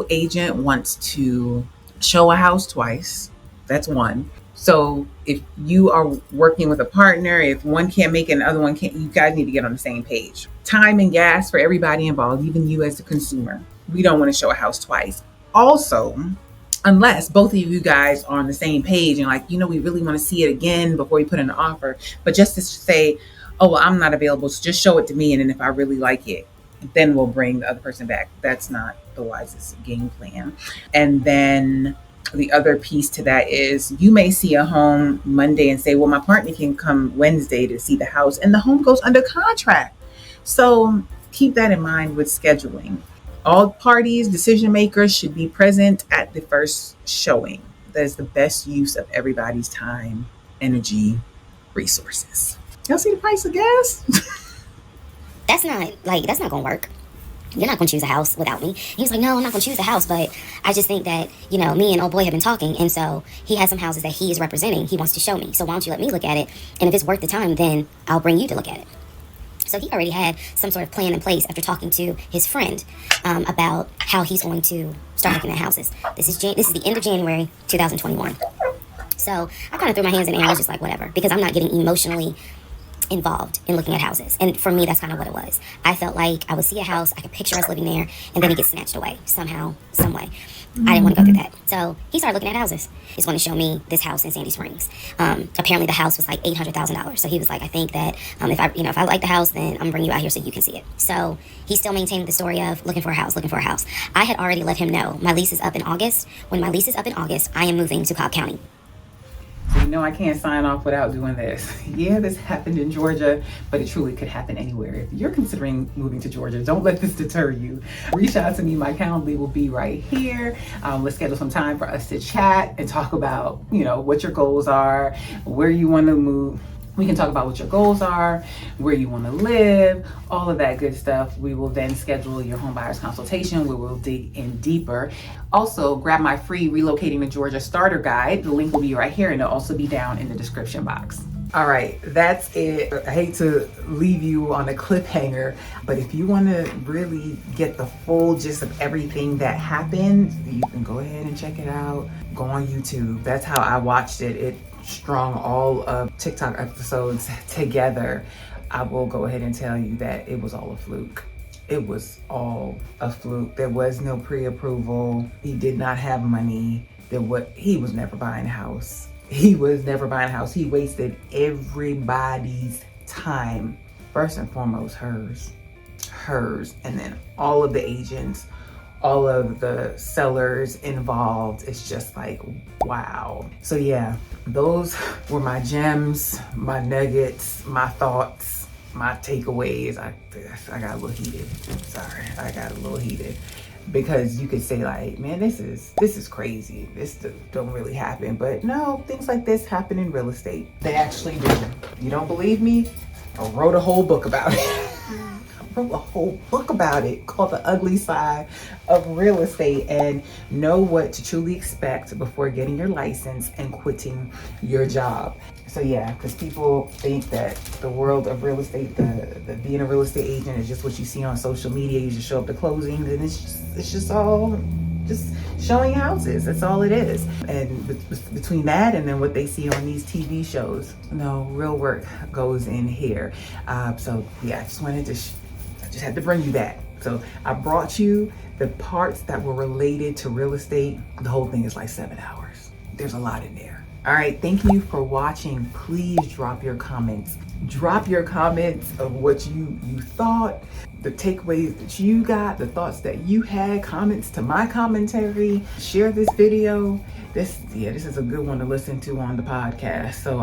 Speaker 2: agent wants to show a house twice. That's one. So if you are working with a partner, if one can't make it and the other one can't, you guys need to get on the same page. Time and gas for everybody involved, even you as the consumer. We don't want to show a house twice. Also, unless both of you guys are on the same page and like, we really want to see it again before we put in an offer. But just to say, oh, well, I'm not available, so just show it to me. And then if I really like it, then we'll bring the other person back. That's not the wisest game plan. And then the other piece to that is, you may see a home Monday and say, well, my partner can come Wednesday to see the house, and the home goes under contract. So keep that in mind with scheduling. All parties, decision makers should be present at the first showing. That is the best use of everybody's time, energy, resources. Y'all see the price of gas?
Speaker 1: That's not going to work. You're not going to choose a house without me. He was like, no, I'm not going to choose a house, but I just think that, me and old boy have been talking, and so he has some houses that he is representing. He wants to show me. So why don't you let me look at it? And if it's worth the time, then I'll bring you to look at it. So he already had some sort of plan in place after talking to his friend about how he's going to start looking at houses. This is the end of January 2021. So I kind of threw my hands in the air. I was just like, whatever, because I'm not getting emotionally involved in looking at houses. And for me, that's kind of what it was. I felt like I would see a house, I could picture us living there, and then it gets snatched away somehow, some way. I didn't want to go through that. So he started looking at houses. He's going to show me this house in Sandy Springs. Apparently the house was like $800,000. So he was like, I think that if I like the house, then I'm going to bring you out here so you can see it. So he's still maintaining the story of looking for a house. I had already let him know my lease is up in August. When my lease is up in August, I am moving to Cobb County.
Speaker 2: So You know I can't sign off without doing this. Yeah, this happened in Georgia, but it truly could happen anywhere. If you're considering moving to Georgia, don't let this deter you. Reach out to me. My calendar will be right here. Let's schedule some time for us to chat and talk about, what your goals are, where you want to move. We can talk about what your goals are, where you want to live, all of that good stuff. We will then schedule your home buyer's consultation where we'll dig in deeper. Also, grab my free Relocating to Georgia starter guide. The link will be right here and it'll also be down in the description box. All right, that's it. I hate to leave you on a cliffhanger, but if you want to really get the full gist of everything that happened, you can go ahead and check it out. Go on YouTube. That's how I watched it. It strung all of TikTok episodes together. I will go ahead and tell you that it was all a fluke. It was all a fluke. There was no pre-approval. He did not have money. He was never buying a house. He was never buying a house. He wasted everybody's time. First and foremost, hers. And then all of the agents, all of the sellers involved. It's just like, wow. So yeah, those were my gems, my nuggets, my thoughts, my takeaways. I got a little heated. Sorry, I got a little heated. Because you could say like, man, this is crazy. This don't really happen. But no, things like this happen in real estate. They actually do. You don't believe me? I wrote a whole book about it. Wrote a whole book about it called The Ugly Side of Real Estate, and know what to truly expect before getting your license and quitting your job. So yeah, because people think that the world of real estate, the being a real estate agent is just what you see on social media. You just show up to closings and it's just all just showing houses. That's all it is. And between that and then what they see on these TV shows, no, real work goes in here. So yeah, I just wanted to I just had to bring you that. So I brought you the parts that were related to real estate. The whole thing is like 7 hours. There's a lot in there. All right, thank you for watching. Please drop your comments. Drop your comments of what you thought, the takeaways that you got, the thoughts that you had, comments to my commentary. Share this video. This is a good one to listen to on the podcast. So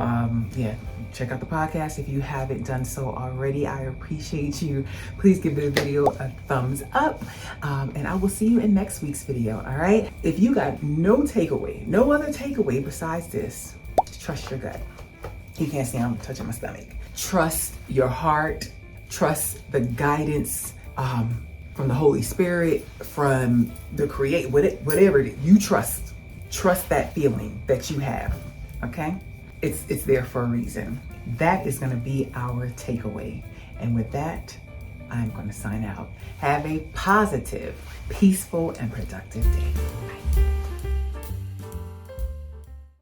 Speaker 2: yeah, check out the podcast if you haven't done so already. I appreciate you. Please give this video a thumbs up, and I will see you in next week's video. All right, if you got no other takeaway besides this, trust your gut. You can't see I'm touching my stomach. Trust your heart. Trust the guidance from the Holy Spirit, from the whatever it is. You trust that feeling that you have. Okay, it's there for a reason. That is going to be our takeaway. And with that, I'm going to sign out. Have a positive, peaceful, and productive day. Bye.